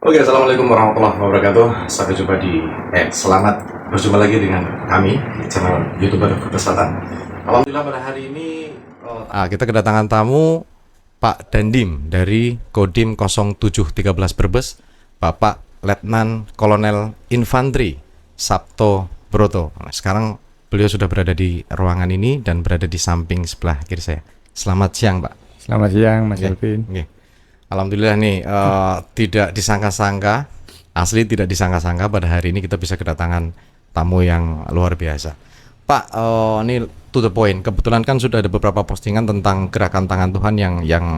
Oke, assalamualaikum warahmatullahi wabarakatuh. Selamat berjumpa lagi dengan kami di channel YouTuber Kesehatan. Alhamdulillah pada hari ini kita kedatangan tamu Pak Dandim dari Kodim 0713 Brebes, Bapak Letnan Kolonel Infantri Sabto Broto. Nah, sekarang beliau sudah berada di ruangan ini dan berada di samping sebelah kiri saya. Selamat siang, Pak. Selamat siang, Mas Elvin. Alhamdulillah nih, tidak disangka-sangka, asli tidak disangka-sangka pada hari ini kita bisa kedatangan tamu yang luar biasa. Pak, ini to the point. Kebetulan kan sudah ada beberapa postingan tentang gerakan tangan Tuhan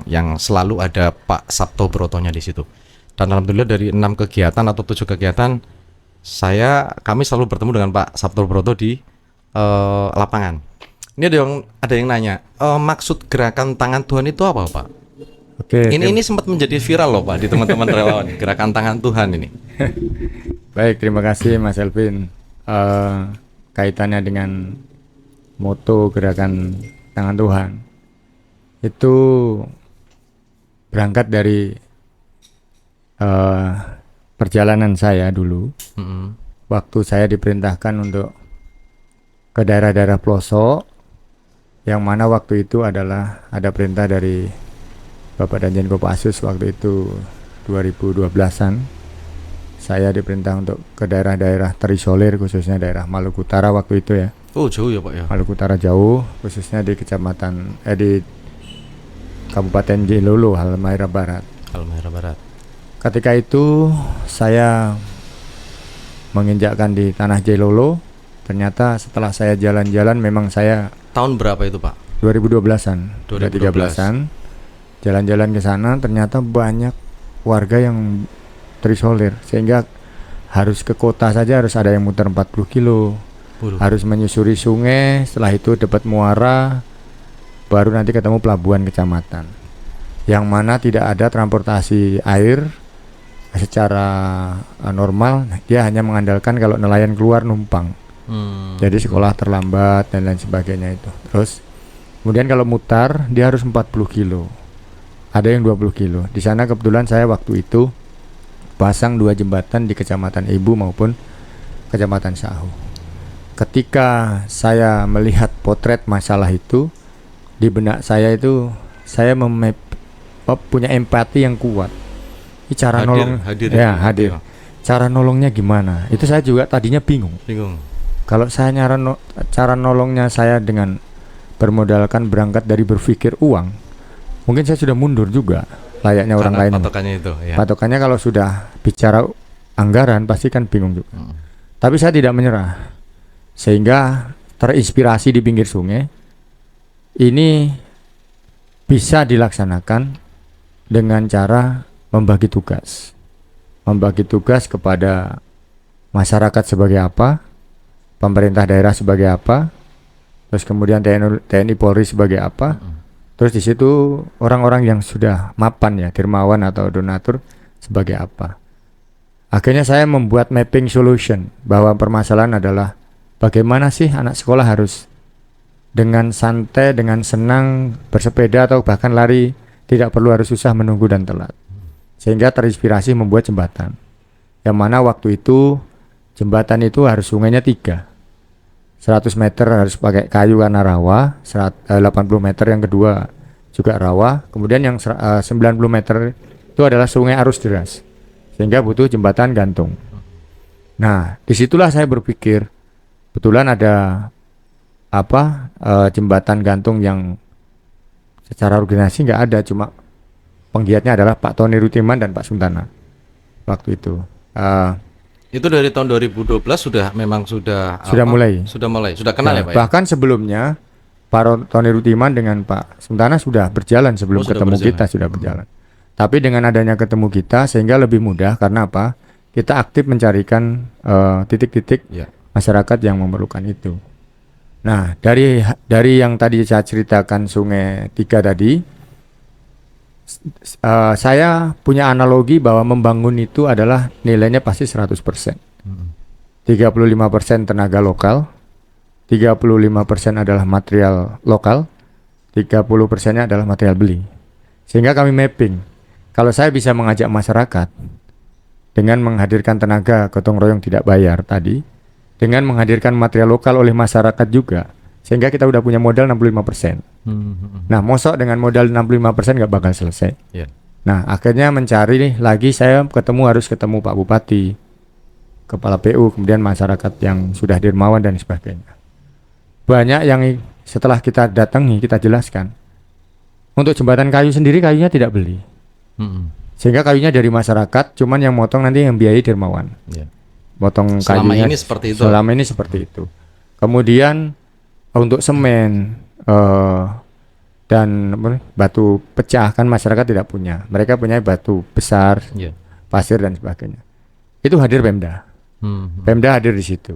yang selalu ada Pak Sabto Brotonya di situ. Dan alhamdulillah dari 6 kegiatan atau 7 kegiatan kami selalu bertemu dengan Pak Sabto Broto di lapangan. Ini ada yang nanya, maksud gerakan tangan Tuhan itu apa, Pak? Oke, ini sempat menjadi viral loh, Pak, di teman-teman relawan, gerakan tangan Tuhan ini. Baik, terima kasih Mas Elvin. Kaitannya dengan moto gerakan tangan Tuhan itu berangkat dari perjalanan saya dulu. Waktu saya diperintahkan untuk ke daerah-daerah pelosok, yang mana waktu itu adalah ada perintah dari Bapak Danjen Kopassus waktu itu 2012-an. Saya diperintah untuk ke daerah-daerah terisolir, khususnya daerah Maluku Utara waktu itu ya. Oh, jauh ya, Pak ya. Maluku Utara jauh, khususnya di di Kabupaten Jilolo, Halmahera Barat. Halmahera Barat. Ketika itu saya menginjakkan di tanah Jilolo. Ternyata setelah saya jalan-jalan, memang saya Tahun berapa itu, Pak? 2012-an, 2013-an. Jalan-jalan ke sana ternyata banyak warga yang terisolir, sehingga harus ke kota saja harus ada yang muter 40 kilo. Harus menyusuri sungai, setelah itu dapat muara, baru nanti ketemu pelabuhan kecamatan, yang mana tidak ada transportasi air secara normal. Dia hanya mengandalkan kalau nelayan keluar numpang. Jadi sekolah terlambat dan lain sebagainya itu. Terus kemudian kalau mutar dia harus 40 kilo, ada yang 20 kilo. Di sana kebetulan saya waktu itu pasang 2 jembatan di Kecamatan Ibu maupun Kecamatan Sahu. Ketika saya melihat potret masalah itu, di benak saya itu saya punya empati yang kuat. Ini cara hadir. Cara nolongnya gimana? Itu saya juga tadinya bingung. Kalau saya cara nolongnya saya dengan bermodalkan berangkat dari berpikir uang, mungkin saya sudah mundur juga layaknya orang lain. Patokannya itu ya. Patokannya kalau sudah bicara anggaran pasti kan bingung juga. Tapi saya tidak menyerah, sehingga terinspirasi di pinggir sungai ini bisa dilaksanakan dengan cara membagi tugas kepada masyarakat sebagai apa, pemerintah daerah sebagai apa, terus kemudian TNI Polri sebagai apa. Terus di situ orang-orang yang sudah mapan ya, dermawan atau donatur sebagai apa. Akhirnya saya membuat mapping solution bahwa permasalahan adalah bagaimana sih anak sekolah harus dengan santai, dengan senang bersepeda atau bahkan lari, tidak perlu harus susah menunggu dan telat. Sehingga terinspirasi membuat jembatan, yang mana waktu itu jembatan itu harus sungainya 3. 100 meter harus pakai kayu karena rawa, 80 meter yang kedua juga rawa, kemudian yang 90 meter itu adalah sungai arus deras, sehingga butuh jembatan gantung. Nah, disitulah saya berpikir, kebetulan ada jembatan gantung yang secara organisasi nggak ada, cuma penggiatnya adalah Pak Tony Rutiman dan Pak Suntana waktu itu. Itu dari tahun 2012 sudah kenal ya, Pak? Bahkan sebelumnya Pak Tony Rutiman dengan Pak Suntana sudah berjalan sebelum kita sudah berjalan. Tapi dengan adanya ketemu kita sehingga lebih mudah, karena apa? Kita aktif mencarikan titik-titik masyarakat yang memerlukan itu. Nah, dari yang tadi saya ceritakan Sungai 3 tadi, saya punya analogi bahwa membangun itu adalah nilainya pasti 100%. 35% tenaga lokal, 35% adalah material lokal, 30%-nya adalah material beli. Sehingga kami mapping. Kalau saya bisa mengajak masyarakat dengan menghadirkan tenaga gotong royong tidak bayar tadi, dengan menghadirkan material lokal oleh masyarakat juga, sehingga kita udah punya modal 65%. Nah, mosok dengan modal 65% nggak bakal selesai. Yeah. Nah, akhirnya mencari nih lagi, saya harus ketemu Pak Bupati, Kepala PU, kemudian masyarakat yang sudah dermawan dan sebagainya. Banyak yang setelah kita datangi, kita jelaskan. Untuk jembatan kayu sendiri, kayunya tidak beli. Sehingga kayunya dari masyarakat, cuman yang motong nanti yang biayai dermawan. Yeah. Motong Selama kayunya ini seperti itu. Selama ini seperti itu. Kemudian untuk semen dan batu pecah kan masyarakat tidak punya. Mereka punya batu besar, Yeah. pasir dan sebagainya. Itu hadir Pemda. Pemda hadir di situ.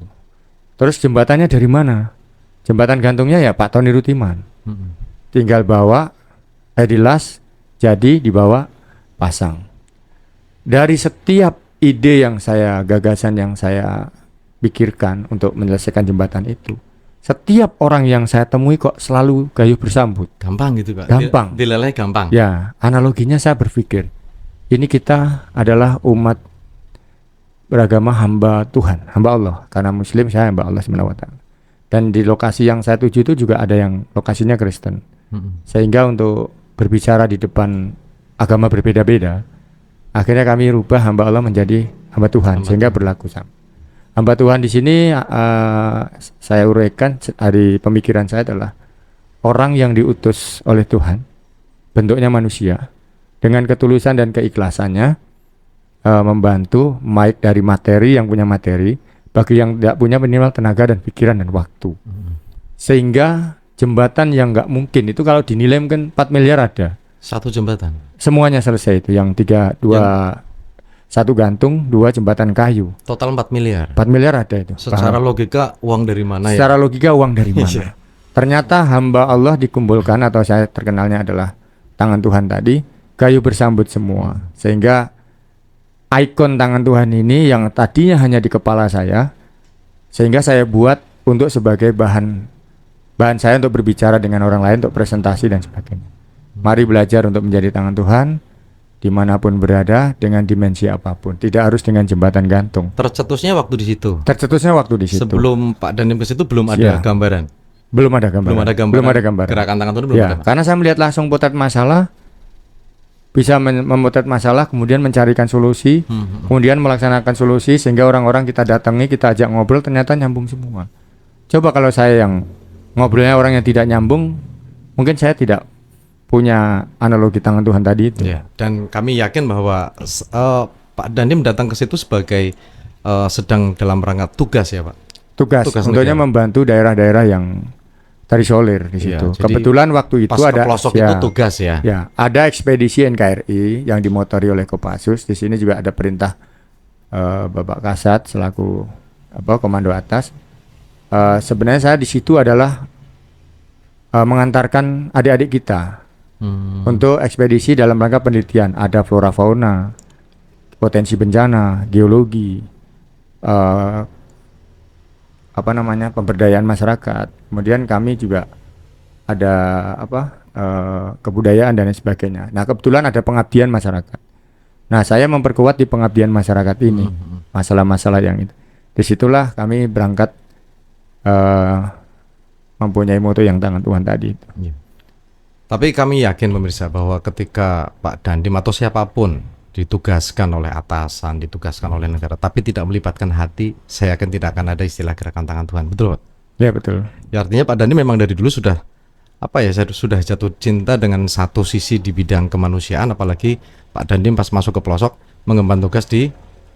Terus jembatannya dari mana? Jembatan gantungnya ya Pak Tony Rutiman. Tinggal bawa edilas, jadi dibawa pasang. Dari setiap ide yang gagasan yang saya pikirkan untuk menyelesaikan jembatan itu, setiap orang yang saya temui kok selalu gayuh bersambut. Gampang gitu Pak. Gampang. Dileleh gampang. Ya, analoginya saya berpikir, ini kita adalah umat beragama hamba Tuhan, hamba Allah. Karena Muslim, saya hamba Allah SWT. Dan di lokasi yang saya tuju itu juga ada yang lokasinya Kristen. Sehingga untuk berbicara di depan agama berbeda-beda, akhirnya kami rubah hamba Allah menjadi hamba Tuhan, sehingga berlaku sama. Hamba Tuhan di sini saya uraikan dari pemikiran saya adalah orang yang diutus oleh Tuhan, bentuknya manusia, dengan ketulusan dan keikhlasannya membantu, baik dari materi yang punya materi, bagi yang tidak punya minimal tenaga dan pikiran dan waktu. Sehingga jembatan yang nggak mungkin itu kalau dinilai mungkin 4 miliar ada. Satu jembatan. Semuanya selesai itu, yang 1 gantung, 2 jembatan kayu. Total 4 miliar. 4 miliar ada itu. Secara logika uang dari mana ya? Secara logika uang dari mana? Ternyata hamba Allah dikumpulkan, atau saya terkenalnya adalah tangan Tuhan tadi, kayu bersambut semua. Sehingga ikon tangan Tuhan ini yang tadinya hanya di kepala saya, sehingga saya buat untuk sebagai bahan saya untuk berbicara dengan orang lain, untuk presentasi dan sebagainya. Mari belajar untuk menjadi tangan Tuhan dimanapun berada, dengan dimensi apapun. Tidak harus dengan jembatan gantung. Tercetusnya waktu di situ. Sebelum Pak Dandim ke situ belum ada gambaran. Belum ada gambaran. Gerakan tangan Tuhan belum ada. Karena saya melihat langsung potret masalah, bisa memotret masalah, kemudian mencarikan solusi, kemudian melaksanakan solusi, sehingga orang-orang kita datangi, kita ajak ngobrol, ternyata nyambung semua. Coba kalau saya yang ngobrolnya orang yang tidak nyambung, mungkin saya tidak punya analogi tangan Tuhan tadi itu. Ya, dan kami yakin bahwa Pak Dandim datang ke situ sebagai sedang dalam rangka tugas ya Pak. Tugas untuknya membantu daerah-daerah yang terisolir di situ. Ya, kebetulan waktu itu ada pelosok itu tugas ya. Ya, ada ekspedisi NKRI yang dimotori oleh Kopassus. Di sini juga ada perintah Bapak Kasat selaku komando atas. Sebenarnya saya di situ adalah mengantarkan adik-adik kita untuk ekspedisi dalam rangka penelitian. Ada flora fauna, potensi bencana, geologi, pemberdayaan masyarakat. Kemudian kami juga ada kebudayaan dan lain sebagainya. Nah, kebetulan ada pengabdian masyarakat. Nah, saya memperkuat di pengabdian masyarakat ini, masalah-masalah yang itu. Disitulah kami berangkat mempunyai moto yang tangan Tuhan tadi itu. Tapi kami yakin pemirsa bahwa ketika Pak Dandim atau siapapun ditugaskan oleh atasan, ditugaskan oleh negara, tapi tidak melibatkan hati, saya yakin tidak akan ada istilah gerakan tangan Tuhan. Betul Pak? Ya betul. Ya, artinya Pak Dandim memang dari dulu sudah sudah jatuh cinta dengan satu sisi di bidang kemanusiaan, apalagi Pak Dandim pas masuk ke pelosok mengemban tugas di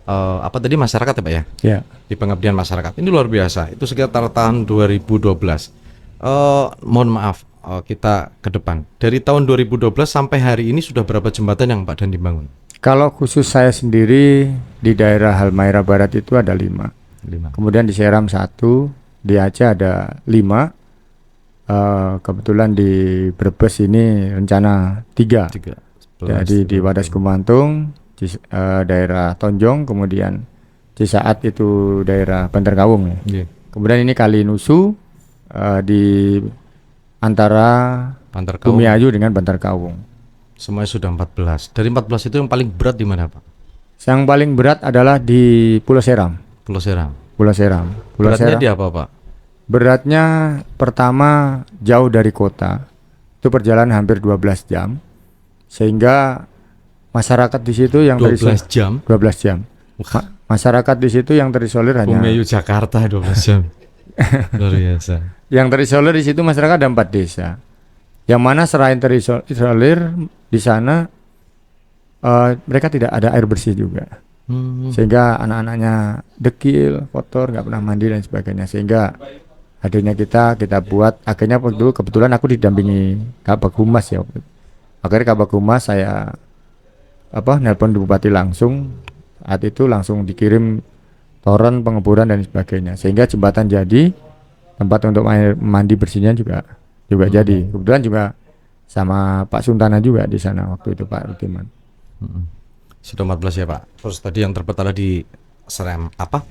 masyarakat ya Pak ya? Ya. Di pengabdian masyarakat. Ini luar biasa. Itu sekitar tahun 2012. Mohon maaf, kita ke depan. Dari tahun 2012 sampai hari ini sudah berapa jembatan yang Pak Dandim bangun? Kalau khusus saya sendiri di daerah Halmahera Barat itu ada 5. Kemudian di Seram 1, di Aceh ada 5. Kebetulan di Brebes ini rencana 3. Jadi di Wadas Kumantung, daerah Tonjong, kemudian Cisaat itu daerah Bantar Kawung ya. Kemudian ini Kalinusu di antara Bumiayu dengan Bantar Kawung. Semuanya sudah 14. Dari 14 itu yang paling berat di mana Pak? Yang paling berat adalah di Pulau Seram. Pulau Seram. Pulau Seram. Pulau Beratnya Seram. di apa, Pak? Beratnya pertama jauh dari kota. Itu perjalanan hampir 12 jam. Sehingga masyarakat di situ yang 12 jam. 12 jam. Masyarakat di situ yang terisolir hanya Bumeyu Jakarta 12 jam. Luar biasa. yang terisolir di situ masyarakat ada 4 desa. Yang mana selain terisolir di sana mereka tidak ada air bersih juga. Sehingga anak-anaknya dekil, kotor, nggak pernah mandi dan sebagainya. Sehingga akhirnya kita buat, akhirnya dulu kebetulan aku didampingi Kabag Humas ya. Akhirnya Kabag Humas saya nelpon Bupati langsung. Saat itu langsung dikirim toren pengeboran dan sebagainya. Sehingga jembatan jadi, tempat untuk mandi bersihnya juga jadi. Kebetulan juga sama Pak Suntana juga di sana waktu itu, Pak Rutiman. Sudah 14 ya, Pak. Terus tadi yang terberat di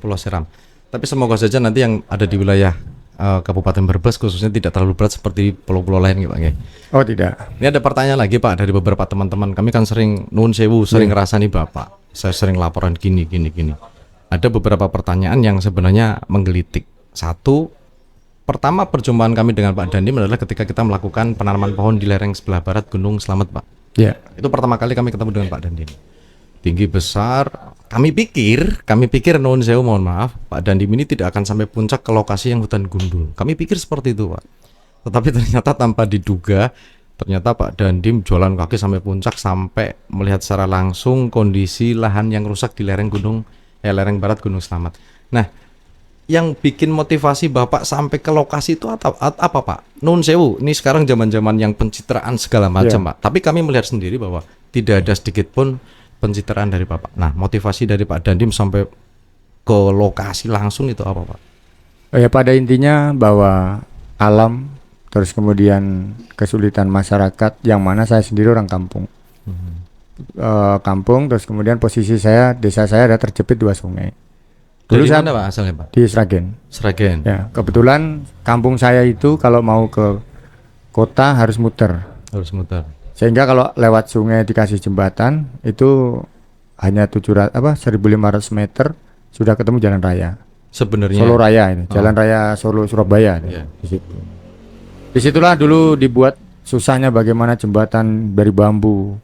Pulau Seram. Tapi semoga saja nanti yang ada di wilayah Kabupaten Brebes khususnya tidak terlalu berat seperti pulau-pulau lain gitu, Pak. Oh, tidak. Ini ada pertanyaan lagi, Pak, dari beberapa teman-teman. Kami kan sering nuwun sewu, sering ngerasani Bapak. Saya sering laporan gini. Ada beberapa pertanyaan yang sebenarnya menggelitik. Satu, pertama perjumpaan kami dengan Pak Dandim adalah ketika kita melakukan penanaman pohon di lereng sebelah barat Gunung Slamet, Pak. Ya. Itu pertama kali kami ketemu dengan Pak Dandim. Tinggi besar. Kami pikir nuwun sewu, mohon maaf, Pak Dandim ini tidak akan sampai puncak ke lokasi yang hutan gundul. Kami pikir seperti itu, Pak. Tetapi ternyata tanpa diduga, ternyata Pak Dandim jualan kaki sampai puncak, sampai melihat secara langsung kondisi lahan yang rusak di lereng lereng barat Gunung Slamet. Nah, yang bikin motivasi Bapak sampai ke lokasi itu apa, Pak? Nuwun sewu, ini sekarang zaman-zaman yang pencitraan segala macam, Pak. Tapi kami melihat sendiri bahwa tidak ada sedikit pun pencitraan dari Bapak. Nah, motivasi dari Pak Dandim sampai ke lokasi langsung itu apa, Pak? Ya, pada intinya bahwa alam, terus kemudian kesulitan masyarakat, yang mana saya sendiri orang kampung. Kampung, terus kemudian posisi desa saya ada terjepit 2 sungai. Dulu Dari mana, Pak, asalnya, Pak? Di Sragen. Ya, kebetulan kampung saya itu kalau mau ke kota harus muter. Sehingga kalau lewat sungai dikasih jembatan itu hanya 1.500 meter sudah ketemu jalan raya. Sebenarnya Solo Raya ini, jalan raya Solo Surabaya. Di situ. Disitulah dulu dibuat susahnya bagaimana jembatan dari bambu.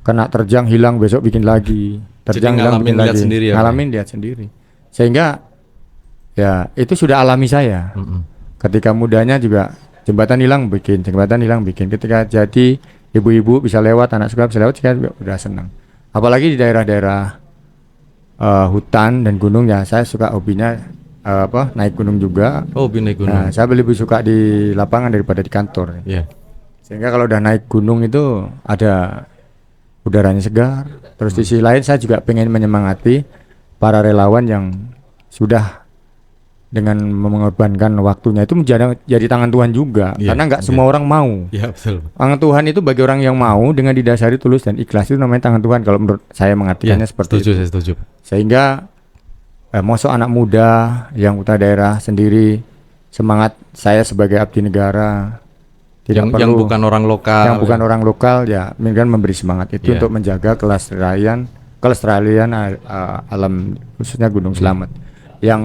Kena terjang hilang, besok bikin lagi. Terjang hilang, bikin lagi. Ngalamin lihat sendiri. Sehingga ya itu sudah alami saya. Ketika mudanya juga jembatan hilang bikin. Ketika jadi ibu-ibu bisa lewat, anak sekolah bisa lewat, saya juga udah senang. Apalagi di daerah-daerah hutan dan gunung ya, saya suka hobinya naik gunung juga. Hobi naik gunung. Nah, saya lebih suka di lapangan daripada di kantor. Sehingga kalau udah naik gunung itu ada udaranya segar. Terus di sisi lain saya juga pengen menyemangati para relawan yang sudah dengan mengorbankan waktunya itu jadi tangan Tuhan juga. Karena nggak semua orang mau. Betul. Tangan Tuhan itu bagi orang yang mau dengan didasari tulus dan ikhlas, itu namanya tangan Tuhan. Kalau menurut saya mengartikannya seperti itu. Saya setuju. Sehingga masuk anak muda yang putra daerah sendiri, semangat saya sebagai abdi negara, yang bukan orang lokal, ya mungkin memberi semangat itu untuk menjaga kelestarian alam, khususnya Gunung Slamet. Yang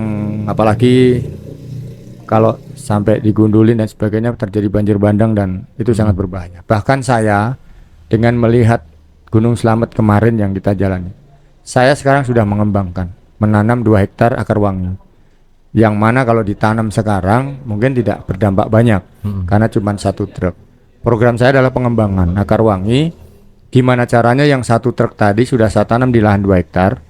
apalagi kalau sampai digundulin dan sebagainya terjadi banjir bandang dan itu sangat berbahaya. Bahkan saya dengan melihat Gunung Slamet kemarin yang kita jalani, saya sekarang sudah mengembangkan menanam 2 hektar akar wangi, yang mana kalau ditanam sekarang mungkin tidak berdampak banyak karena cuma 1 truk. Program saya adalah pengembangan akar wangi. Gimana caranya yang 1 truk tadi sudah saya tanam di lahan 2 hektar.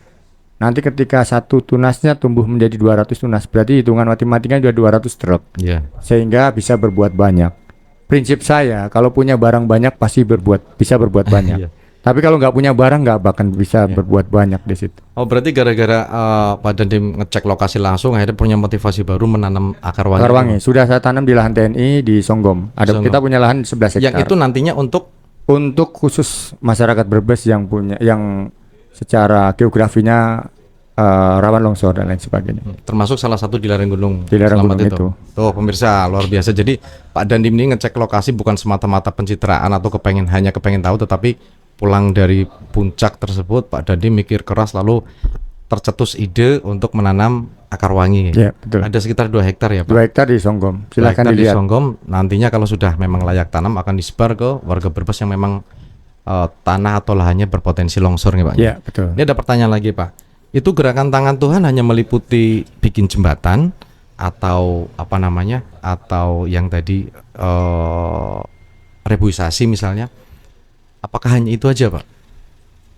Nanti ketika 1 tunasnya tumbuh menjadi 200 tunas, berarti hitungan matematikanya juga 200 truk. Sehingga bisa berbuat banyak. Prinsip saya, kalau punya barang banyak pasti bisa berbuat banyak. Tapi kalau nggak punya barang nggak bakal bisa berbuat banyak di situ. Oh, berarti gara-gara Pak Dandim ngecek lokasi langsung akhirnya punya motivasi baru menanam akar wangi. Akar wangi sudah saya tanam di lahan TNI di Songgom. Kita punya lahan 11 hektar. Yang itu nantinya untuk khusus masyarakat Brebes yang secara geografinya rawan longsor dan lain sebagainya. Termasuk salah satu di lereng gunung. Di lereng gunung itu. Tuh pemirsa, luar biasa. Jadi Pak Dandim ini ngecek lokasi bukan semata-mata pencitraan atau hanya kepengen tahu, tetapi pulang dari puncak tersebut Pak Dandim mikir keras lalu tercetus ide untuk menanam akar wangi. Ya, betul. Ada sekitar 2 hektar ya Pak. 2 hektar di Songgom. 2 Silahkan hektar di dilihat. Songgom. Nantinya kalau sudah memang layak tanam akan disebar ke warga Brebes yang memang tanah atau lahannya berpotensi longsor nih Pak. Ya, betul. Ini ada pertanyaan lagi Pak. Itu gerakan tangan Tuhan hanya meliputi bikin jembatan atau apa namanya? Atau yang tadi reboisasi misalnya. Apakah hanya itu aja Pak?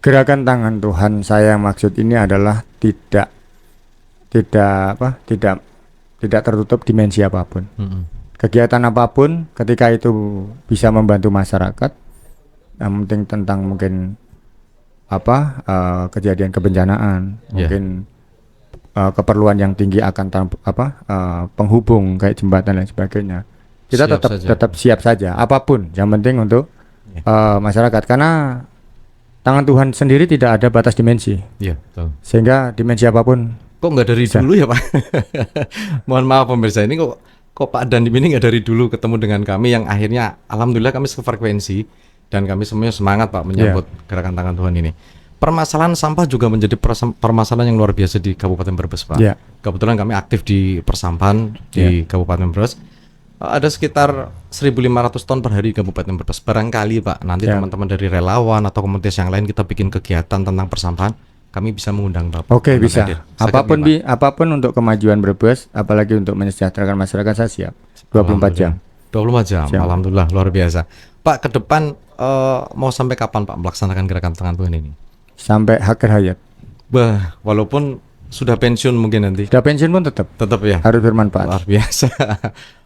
Gerakan tangan Tuhan saya maksud ini adalah tidak tertutup dimensi apapun. Kegiatan apapun ketika itu bisa membantu masyarakat, yang penting tentang mungkin kejadian kebencanaan, mungkin keperluan yang tinggi akan penghubung kayak jembatan dan sebagainya. Kita tetap siap saja apapun, yang penting untuk masyarakat, karena tangan Tuhan sendiri tidak ada batas dimensi. Iya, betul. Sehingga dimensi apapun. Kok nggak dari dulu ya Pak? Mohon maaf pemirsa, ini kok Pak Dandim ini nggak dari dulu ketemu dengan kami yang akhirnya alhamdulillah kami sefrekuensi dan kami semuanya semangat Pak menyambut gerakan tangan Tuhan ini. Permasalahan sampah juga menjadi permasalahan yang luar biasa di Kabupaten Brebes Pak. Kebetulan kami aktif di persampahan di Kabupaten Brebes. Ada sekitar 1.500 ton per hari di Kabupaten Brebes. Barangkali Pak, nanti teman-teman dari relawan atau komunitas yang lain kita bikin kegiatan tentang persampahan, kami bisa mengundang Bapak. Oke, bisa. Apapun untuk kemajuan Brebes, apalagi untuk mensejahterakan masyarakat, saya siap. 24 jam. 24 jam. Siap. Alhamdulillah, luar biasa. Pak, ke depan mau sampai kapan Pak melaksanakan gerakan tangan Tuhan ini? Sampai akhir hayat. Walaupun sudah pensiun mungkin nanti. Sudah pensiun pun tetap ya. Harus bermanfaat. Luar biasa.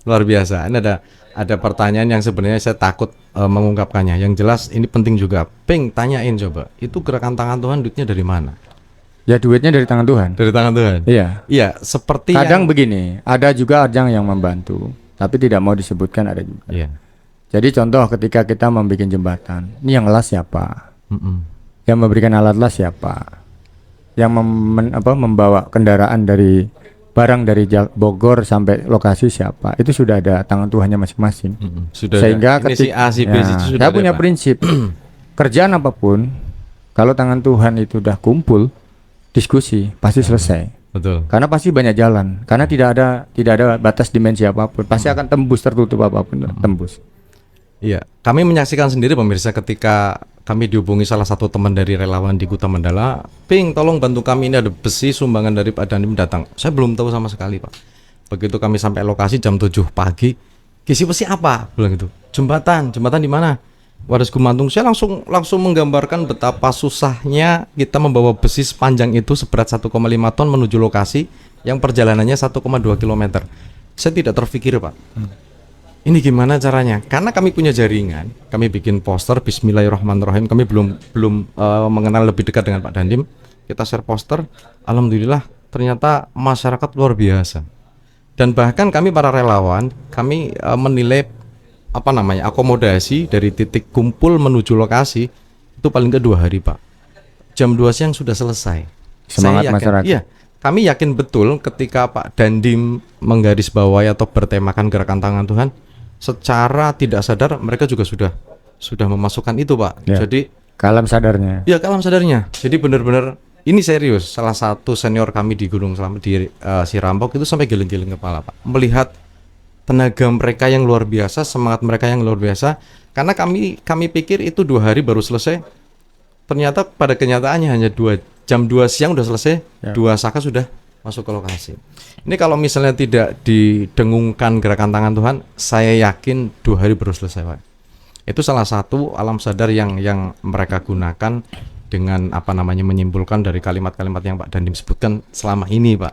Luar biasa. Ini ada pertanyaan yang sebenarnya saya takut mengungkapkannya. Yang jelas ini penting juga. Tanyain coba. Itu gerakan tangan Tuhan duitnya dari mana? Ya, duitnya dari tangan Tuhan. Dari tangan Tuhan. Iya. Iya, seperti kadang begini, ada juga yang membantu, tapi tidak mau disebutkan, ada juga. Iya. Jadi contoh ketika kita membuat jembatan, ini yang las siapa? Yang memberikan alat las siapa? Yang membawa kendaraan dari barang dari Bogor sampai lokasi siapa? Itu sudah ada tangan Tuhannya masing-masing. Sehingga ketika saya punya prinsip kerjaan apapun, kalau tangan Tuhan itu udah kumpul, diskusi pasti selesai. Betul. Karena pasti banyak jalan. Karena tidak ada batas dimensi apapun. Pasti akan tembus, tertutup apapun tembus. Iya, kami menyaksikan sendiri pemirsa ketika kami dihubungi salah satu teman dari relawan di Kuta Mandala, tolong bantu kami, ini ada besi sumbangan dari Pak Dandim datang. Saya belum tahu sama sekali Pak. Begitu kami sampai lokasi jam 7 pagi, kisi besi apa? Bilang gitu. Jembatan di mana? Wadas Gumantung. Saya langsung menggambarkan betapa susahnya kita membawa besi sepanjang itu seberat 1,5 ton menuju lokasi yang perjalanannya 1,2 km. Saya tidak terpikir Pak. Ini gimana caranya? Karena kami punya jaringan, kami bikin poster Bismillahirrahmanirrahim. Kami belum mengenal lebih dekat dengan Pak Dandim. Kita share poster, alhamdulillah ternyata masyarakat luar biasa. Dan bahkan kami para relawan, kami menilai akomodasi dari titik kumpul menuju lokasi itu paling ke 2 hari Pak. Jam 2 siang sudah selesai. Semangat masyarakat. Iya. Kami yakin betul ketika Pak Dandim menggarisbawahi atau bertemakan gerakan tangan Tuhan, secara tidak sadar mereka juga sudah memasukkan itu Pak. Jadi kalam sadarnya. Ya, kalam sadarnya. Jadi benar-benar ini serius. Salah satu senior kami di Gunung Slamet di Sirampok itu sampai geleng-geleng kepala Pak. Melihat tenaga mereka yang luar biasa, semangat mereka yang luar biasa. Karena kami pikir itu 2 hari baru selesai. Ternyata pada kenyataannya hanya jam 2 siang udah selesai, 2 saka sudah masuk ke lokasi. Ini kalau misalnya tidak didengungkan gerakan tangan Tuhan, saya yakin 2 hari baru selesai Pak. Itu salah satu alam sadar yang mereka gunakan dengan menyimpulkan dari kalimat-kalimat yang Pak Dandim sebutkan selama ini Pak.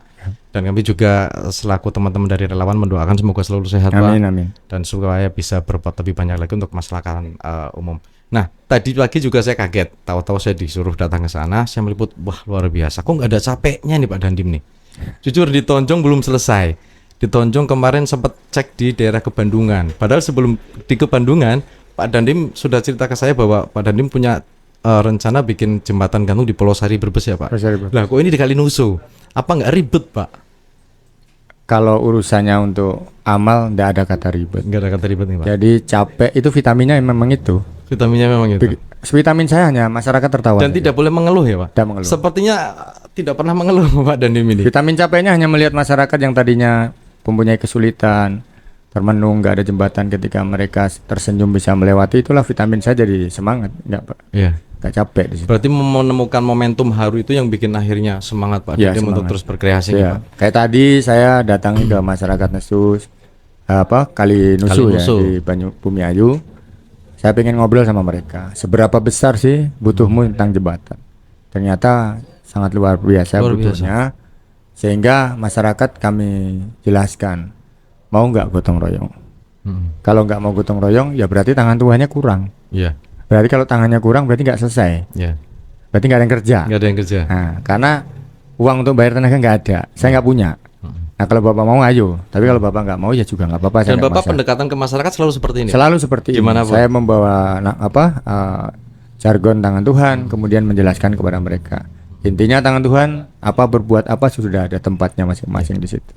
Dan kami juga selaku teman-teman dari relawan mendoakan semoga selalu sehat Pak. Amin. Dan supaya bisa berbuat lebih banyak lagi untuk masyarakat umum. Nah, tadi pagi juga saya kaget, tahu-tahu saya disuruh datang ke sana, saya meliput, wah luar biasa, kok nggak ada capeknya nih Pak Dandim nih. Jujur di Tonjong belum selesai. Di Tonjong kemarin sempat cek di daerah Kebandungan. Padahal sebelum di Kebandungan, Pak Dandim sudah cerita ke saya bahwa Pak Dandim punya rencana bikin jembatan gantung di Pulau Sari Brebes ya Pak. Lah kok ini di Kalinusu? Apa nggak ribet Pak? Kalau urusannya untuk amal nggak ada kata ribet. Nggak ada kata ribet nih Pak. Jadi capek itu vitaminnya memang itu. Vitaminnya memang itu. Vitamin saya hanya masyarakat tertawa Dan saja. tidak boleh mengeluh ya, Pak. Tidak mengeluh. Sepertinya tidak pernah mengeluh Pak Dandim ini. Vitamin capeknya hanya melihat masyarakat yang tadinya mempunyai kesulitan, termenung, nggak ada jembatan, ketika mereka tersenyum bisa melewati, itulah vitamin saya jadi semangat, Iya. nggak capek di situ. Berarti menemukan momentum haru itu yang bikin akhirnya semangat Pak Iya, Dandim untuk semangat. terus berkreasi nih, Ya, Pak. kayak tadi saya datangi ke masyarakat Nesus, Kali Nusu ya Nusu. di Bumi Ayu. Saya pengen ngobrol sama mereka. Seberapa besar sih butuhmu tentang jembatan? Ternyata sangat luar biasa Luar butuhnya. Sehingga masyarakat kami jelaskan, mau nggak gotong royong? Kalau nggak mau gotong royong, ya berarti tangan Tuhannya kurang. Iya. Berarti kalau tangannya kurang, berarti nggak selesai. Iya. Berarti nggak ada yang kerja. Nggak ada yang kerja. Nah, karena uang untuk bayar tenaga nggak ada, saya nggak punya. Nah, kalau bapak mau ayo, tapi kalau bapak nggak mau ya juga nggak apa-apa. saya Dan nggak Bapak masalah. pendekatan ke masyarakat selalu seperti ini. Selalu seperti Gimana, ini. Bu? Saya membawa jargon tangan Tuhan, kemudian menjelaskan kepada mereka. Intinya tangan Tuhan, apa berbuat apa sudah ada tempatnya masing-masing di situ.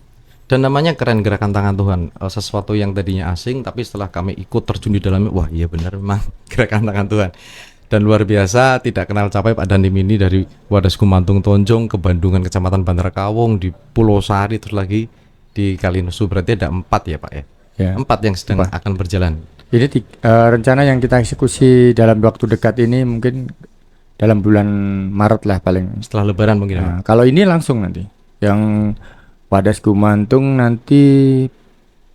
Dan namanya keren gerakan tangan Tuhan. Sesuatu yang tadinya asing tapi setelah kami ikut terjun di dalamnya, wah iya benar memang gerakan tangan Tuhan. Dan luar biasa, tidak kenal capek Pak Dandim ini, dari Wadas Gumantung Tonjong ke Bandungan, Kecamatan Bandar Kawung, di Pulau Sari, terus lagi di Kalinusu. Berarti ada 4 ya Pak ya? Ya. 4 yang sedang akan berjalan. Ini rencana yang kita eksekusi dalam waktu dekat ini mungkin dalam bulan Maret lah paling. Setelah Lebaran mungkin. Nah, kalau ini langsung nanti, yang Wadas Gumantung nanti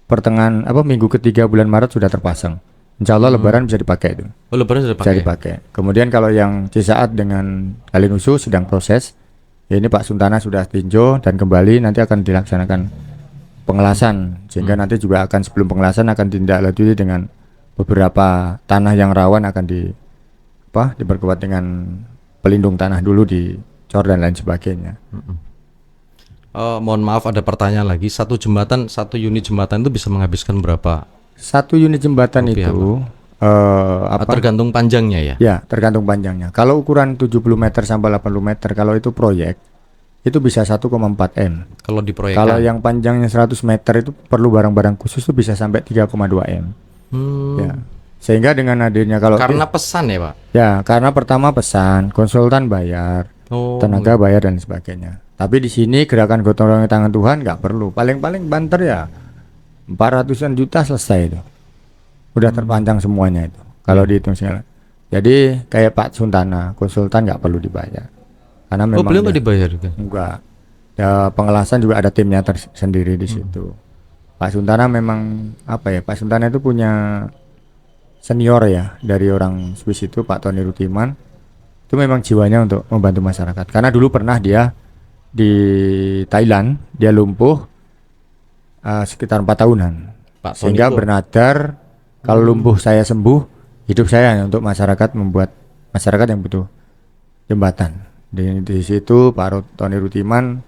pertengahan minggu ketiga bulan Maret sudah terpasang. Insya Allah Lebaran bisa dipakai itu. Oh, Lebaran sudah Bisa pakai. dipakai. Kemudian kalau yang Cisaat dengan Kalinusu sedang proses. Ya, ini Pak Suntana sudah tinjau dan kembali nanti akan dilaksanakan pengelasan, sehingga nanti juga akan sebelum pengelasan akan ditindaklanjuti dengan beberapa tanah yang rawan akan diperkuat dengan pelindung tanah dulu, dicor dan lain sebagainya. Mohon maaf ada pertanyaan lagi. Satu unit jembatan itu bisa menghabiskan berapa? Satu unit jembatan Rupiah, itu Tergantung panjangnya ya. ya tergantung panjangnya. Kalau ukuran 70 meter sampai 80 meter, kalau itu proyek itu bisa 1,4 M. Kalau diproyekkan. Kalau yang panjangnya 100 meter itu perlu barang-barang khusus itu bisa sampai 3,2 M. Ya. Sehingga dengan hadirnya Karena pesan ya Pak. ya karena pertama pesan, konsultan bayar, Oh, tenaga bayar dan sebagainya. Tapi di sini gerakan gotong royong tangan Tuhan nggak perlu. Paling-paling banter ya 400-an juta selesai itu. Udah terpanjang semuanya itu. Kalau dihitung segala. Jadi kayak Pak Suntana, konsultan nggak perlu dibayar. Karena memang beliau nggak dibayar juga. enggak. Ya, pengelasan juga ada timnya tersendiri di situ. Pak Suntana memang Pak Suntana itu punya senior ya dari orang Swiss itu, Pak Tony Rutiman. Itu memang jiwanya untuk membantu masyarakat. Karena dulu pernah dia di Thailand, dia lumpuh sekitar 4 tahunan. Pak Tony Sehingga itu- bernadar, kalau lumpuh saya sembuh, hidup saya hanya untuk masyarakat, membuat masyarakat yang butuh jembatan. Di situ Pak Tony Rutiman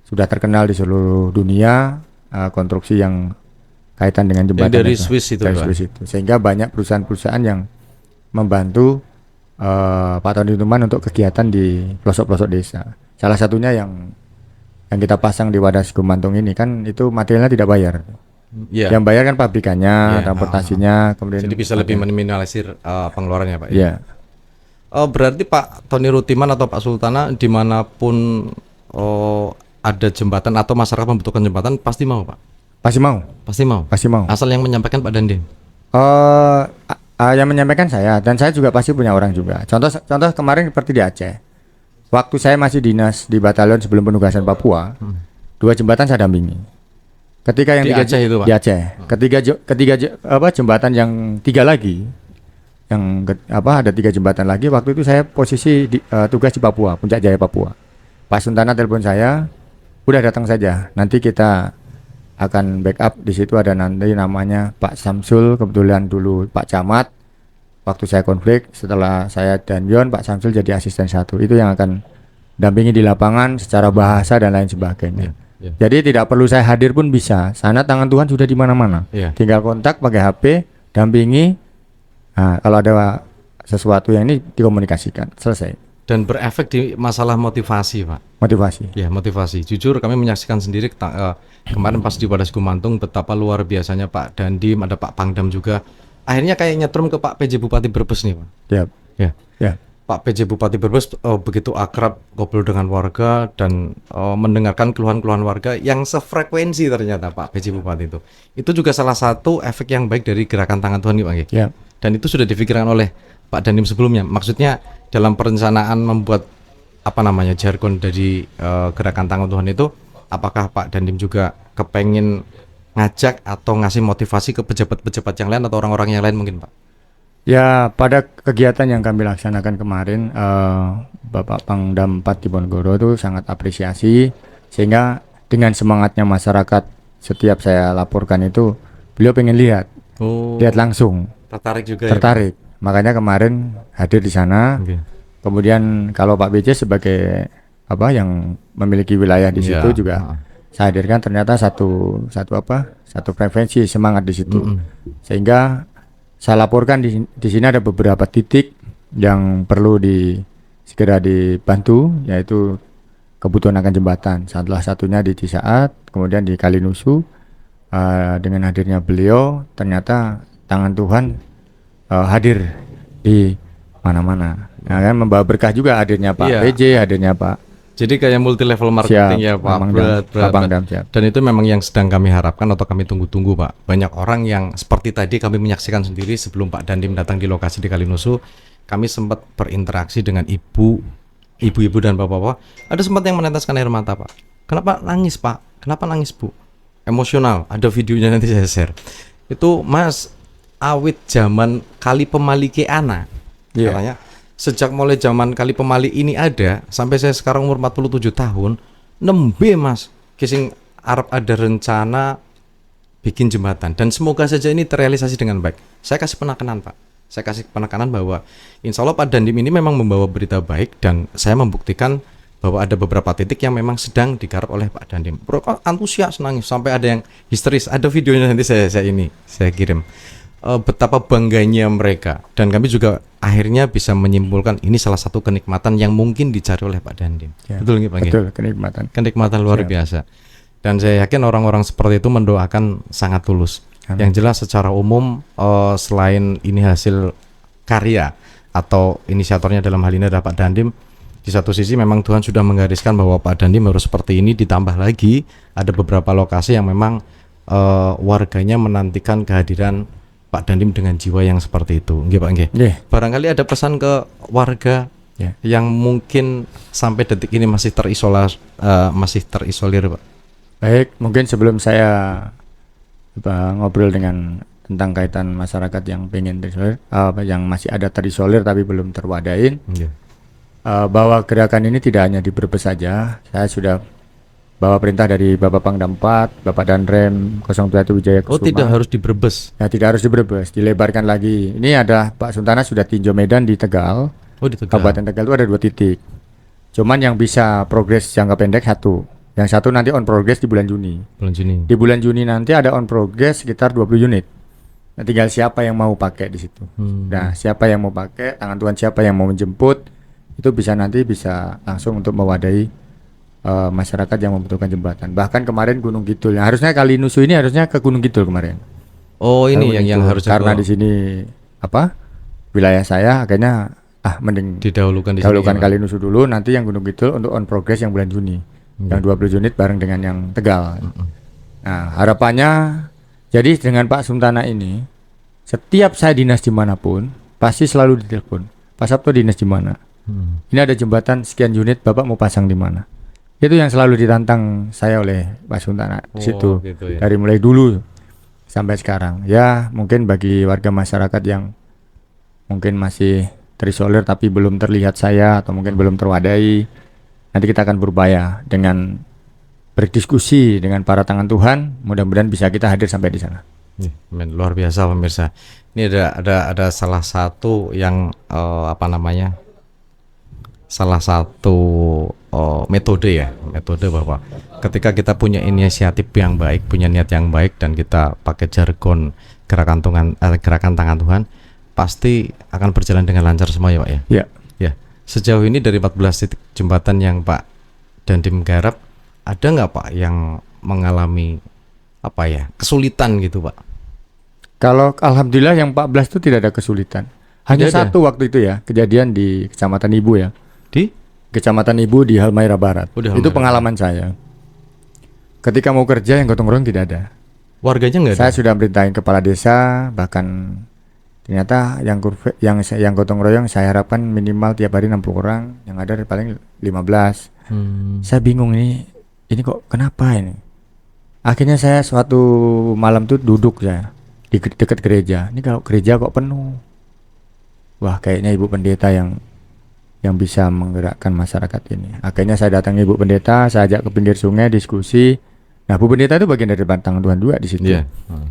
sudah terkenal di seluruh dunia, konstruksi yang kaitan dengan jembatan dari itu, Swiss itu, dari Pak? Swiss itu. Sehingga banyak perusahaan-perusahaan yang membantu Pak Tony Rutiman untuk kegiatan di pelosok-pelosok desa. Salah satunya yang kita pasang di Wadas Gumantung ini kan itu materialnya tidak bayar. Iya. Yang bayar kan pabrikannya, Iya, transportasinya, kemudian Jadi bisa lebih meminimalisir pengeluarannya Pak. ya. Berarti Pak Tony Rutiman atau Pak Sultana dimanapun ada jembatan atau masyarakat membutuhkan jembatan pasti mau Pak. Pasti mau, Pasti mau. pasti mau. Asal yang menyampaikan Pak Dandim. Yang menyampaikan saya, dan saya juga pasti punya orang juga. Contoh kemarin seperti di Aceh. Waktu saya masih dinas di batalion sebelum penugasan Papua, 2 jembatan saya dampingi. Ketika yang Di Aceh itu, Pak? di Aceh. Jembatan yang 3 lagi, ada 3 jembatan lagi. Waktu itu saya posisi tugas di Papua, Puncak Jaya Papua. Pak Suntana telepon saya, udah datang saja. Nanti kita akan backup. Di situ ada nanti namanya Pak Samsul, kebetulan dulu Pak Camat. Waktu saya konflik, setelah saya dan Yon, Pak Samsul jadi asisten 1. Itu yang akan dampingi di lapangan secara bahasa dan lain sebagainya. Iya. Jadi tidak perlu saya hadir pun bisa. Sana tangan Tuhan sudah di mana-mana. Iya. Tinggal kontak pakai HP, dampingi. Nah, kalau ada sesuatu yang ini dikomunikasikan, selesai. Dan berefek di masalah motivasi Pak. Motivasi. Ya, motivasi. Jujur kami menyaksikan sendiri kemarin pas di Wadas Gumantung betapa luar biasanya Pak Dandim, ada Pak Pangdam juga. akhirnya kayak nyetrum ke Pak PJ Bupati Brebes nih Pak. Yap. Ya. Ya. Pak PJ Bupati Brebes begitu akrab ngobrol dengan warga dan mendengarkan keluhan-keluhan warga yang sefrekuensi ternyata Pak PJ Bupati itu. Itu juga salah satu efek yang baik dari gerakan tangan Tuhan nih Pak. Ya. Dan itu sudah difikirkan oleh Pak Dandim sebelumnya. Maksudnya dalam perencanaan membuat jargon dari gerakan tangan Tuhan itu, apakah Pak Dandim juga kepengen ngajak atau ngasih motivasi ke pejabat-pejabat yang lain atau orang-orang yang lain mungkin Pak? Ya, pada kegiatan yang kami laksanakan kemarin, Bapak Pangdam 4 di Ponorogo itu sangat apresiasi, sehingga dengan semangatnya masyarakat setiap saya laporkan itu, beliau pengen lihat langsung, Tertarik juga tertarik. Makanya kemarin hadir di sana. ya? Kemudian kalau Pak BJ sebagai yang memiliki wilayah di situ juga saya hadirkan, ternyata satu frekuensi semangat di situ, sehingga saya laporkan di sini ada beberapa titik yang perlu segera dibantu, yaitu kebutuhan akan jembatan. Salah satunya di Cisaat, kemudian di Kalinusu. Dengan hadirnya beliau, ternyata tangan Tuhan hadir di mana-mana. Nah, kan membawa berkah juga hadirnya Pak PJ, hadirnya Pak. Jadi kayak multi level marketing ya Pak. Berat. Dan itu memang yang sedang kami harapkan atau kami tunggu-tunggu Pak. Banyak orang yang seperti tadi kami menyaksikan sendiri sebelum Pak Dandim datang di lokasi di Kalinusu, kami sempat berinteraksi dengan ibu-ibu dan bapak-bapak. Ada sempat yang meneteskan air mata Pak. Kenapa nangis Pak? Kenapa nangis Bu? Emosional. Ada videonya nanti saya share. Itu Mas awit zaman Kali Pemali ke Ana. Katanya sejak mulai zaman Kali Pemali ini ada sampai saya sekarang umur 47 tahun nembe Mas kising Arab ada rencana bikin jembatan dan semoga saja ini terrealisasi dengan baik. Saya kasih penekanan Pak, saya kasih penekanan bahwa insya Allah Pak Dandim ini memang membawa berita baik dan saya membuktikan bahwa ada beberapa titik yang memang sedang digarap oleh Pak Dandim. Bro, antusias nangis sampai ada yang histeris. Ada videonya nanti saya kirim. Betapa bangganya mereka dan kami juga akhirnya bisa menyimpulkan ini salah satu kenikmatan yang mungkin dicari oleh Pak Dandim. Betul nggih Pak? Betul, kenikmatan luar biasa. Dan saya yakin orang-orang seperti itu mendoakan sangat tulus. Amin. Yang jelas secara umum selain ini hasil karya atau inisiatornya dalam hal ini adalah Pak Dandim, di satu sisi memang Tuhan sudah menggariskan bahwa Pak Dandim harus seperti ini, ditambah lagi ada beberapa lokasi yang memang warganya menantikan kehadiran Pak Dandim dengan jiwa yang seperti itu. Nggih Pak nggih. Barangkali ada pesan ke warga yang mungkin sampai detik ini masih terisolir Pak. Baik, mungkin sebelum saya ngobrol tentang kaitan masyarakat yang pengen terisolir, yang masih ada terisolir tapi belum terwadain, bahwa gerakan ini tidak hanya di Brebes saja. Saya sudah bawa perintah dari Bapak Pangdam 4, Bapak Danrem 021 Wijaya Kusuma. Oh, tidak harus di Brebes. Ya, tidak harus di Brebes, dilebarkan lagi. Ini ada Pak Suntana sudah tinjau medan di Tegal. Oh, di Tegal. Kabupaten Tegal itu ada 2 titik. Cuman yang bisa progres jangka pendek 1. Yang 1 nanti on progress di bulan Juni. Di bulan Juni nanti ada on progress sekitar 20 unit. Nah, tinggal siapa yang mau pakai di situ. Nah, siapa yang mau pakai, tangan Tuhan siapa yang mau menjemput, itu bisa langsung untuk mewadahi masyarakat yang membutuhkan jembatan. Bahkan kemarin Gunung Kidul, yang harusnya Kalinusu ini harusnya ke Gunung Kidul kemarin. Oh, ini yang harusnya karena di sini wilayah saya, akhirnya mending didahulukan Kalinusu dulu, nanti yang Gunung Kidul untuk on progress yang bulan Juni. Yang 20 unit bareng dengan yang Tegal. Nah, harapannya jadi dengan Pak Suntana ini, setiap saya dinas dimanapun pasti selalu ditelepon, Pak Sabto dinas di mana? Ini ada jembatan sekian unit, Bapak mau pasang di mana? Itu yang selalu ditantang saya oleh Pak Suntana di situ, gitu ya. Dari mulai dulu sampai sekarang. Ya, mungkin bagi warga masyarakat yang mungkin masih terisolir tapi belum terlihat saya atau mungkin belum terwadai, nanti kita akan berupaya dengan berdiskusi dengan para tangan Tuhan, mudah-mudahan bisa kita hadir sampai di sana. Luar biasa pemirsa. Ini ada salah satu yang salah satu metode bahwa ketika kita punya inisiatif yang baik, punya niat yang baik, dan kita pakai jargon gerakan tangan Tuhan, pasti akan berjalan dengan lancar semua ya Pak ya. Ya. Sejauh ini dari 14 titik jembatan yang Pak Dandim garap, ada nggak Pak yang mengalami kesulitan gitu Pak? Kalau alhamdulillah yang 14 itu tidak ada kesulitan. Hanya Tidak ada? satu waktu itu ya, kejadian di Kecamatan Ibu ya. Di? Kecamatan Ibu di Halmahera Barat. Oh, di Itu Halmahera pengalaman saya. Ketika mau kerja yang gotong royong tidak ada. Warganya nggak ada? Saya sudah merintahin kepala desa, bahkan ternyata yang gotong royong saya harapkan minimal tiap hari 60 orang, yang ada paling 15. Saya bingung ini kok kenapa ini? Akhirnya saya suatu malam tuh duduk saya di dekat gereja. Ini kalau gereja kok penuh. Wah, kayaknya Ibu Pendeta yang bisa menggerakkan masyarakat ini. Akhirnya saya datangi Ibu Pendeta, saya ajak ke pinggir sungai diskusi. Nah, Bu Pendeta itu bagian dari bantangan Tuhan juga di situ. Iya.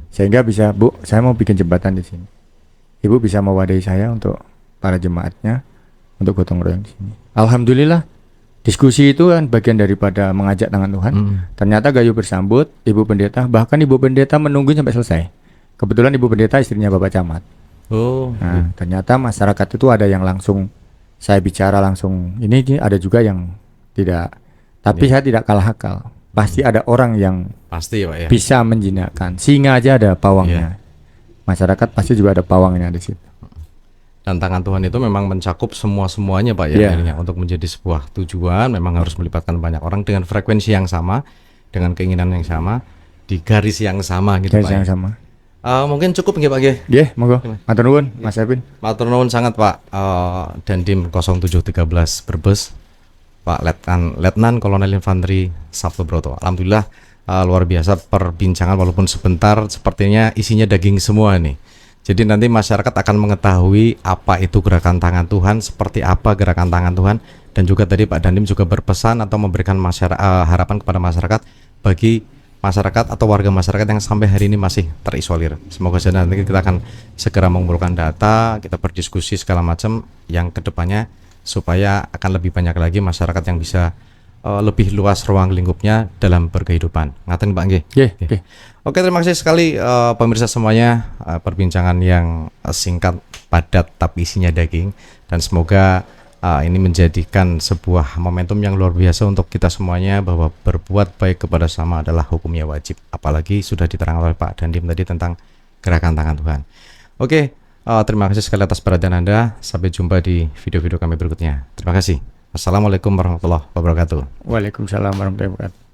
Sehingga bisa, Bu, saya mau bikin jembatan di sini. Ibu bisa mewadahi saya untuk para jemaatnya untuk gotong royong di sini. Alhamdulillah, diskusi itu kan bagian daripada mengajak tangan Tuhan. Ternyata Gayo bersambut, Ibu Pendeta, bahkan Ibu Pendeta menunggu sampai selesai. Kebetulan Ibu Pendeta istrinya Bapak Camat. Oh. Nah, ternyata masyarakat itu ada yang langsung saya bicara langsung. Ini ada juga yang tidak. Tapi saya tidak kalah akal. Pasti ada orang yang Pasti ya Pak ya. bisa menjinakkan. Singa aja ada pawangnya. Masyarakat pasti juga ada pawangnya di situ. Dan tangan Tuhan itu memang mencakup semua-semuanya Pak ya. Iya. Akhirnya untuk menjadi sebuah tujuan memang harus melibatkan banyak orang dengan frekuensi yang sama, dengan keinginan yang sama, di garis yang sama gitu Garis Pak. yang Ya. sama. Mungkin cukup nggih Pak nggih. Nggih, monggo. Matur nuwun, Mas Evin. Matur nuwun sangat Pak. Dandim 0713 Brebes. Pak Letnan Kolonel Infanteri Sabto Broto. Alhamdulillah luar biasa perbincangan walaupun sebentar, sepertinya isinya daging semua nih. Jadi nanti masyarakat akan mengetahui apa itu gerakan tangan Tuhan, seperti apa gerakan tangan Tuhan, dan juga tadi Pak Dandim juga berpesan atau memberikan harapan kepada masyarakat bagi masyarakat atau warga masyarakat yang sampai hari ini masih terisolir. Semoga saja nanti kita akan segera mengumpulkan data, kita berdiskusi segala macam yang kedepannya supaya akan lebih banyak lagi masyarakat yang bisa lebih luas ruang lingkupnya dalam berkehidupan. Ngaten Pak nggih. Nggih, nggih. Oke, terima kasih sekali pemirsa semuanya, perbincangan yang singkat, padat tapi isinya daging, dan semoga ini menjadikan sebuah momentum yang luar biasa untuk kita semuanya bahwa berbuat baik kepada sama adalah hukumnya wajib. Apalagi sudah diterangkan oleh Pak Dandim tadi tentang gerakan tangan Tuhan. Oke, terima kasih sekali atas perhatian Anda. Sampai jumpa di video-video kami berikutnya. Terima kasih. Assalamualaikum warahmatullahi wabarakatuh. Waalaikumsalam warahmatullahi wabarakatuh.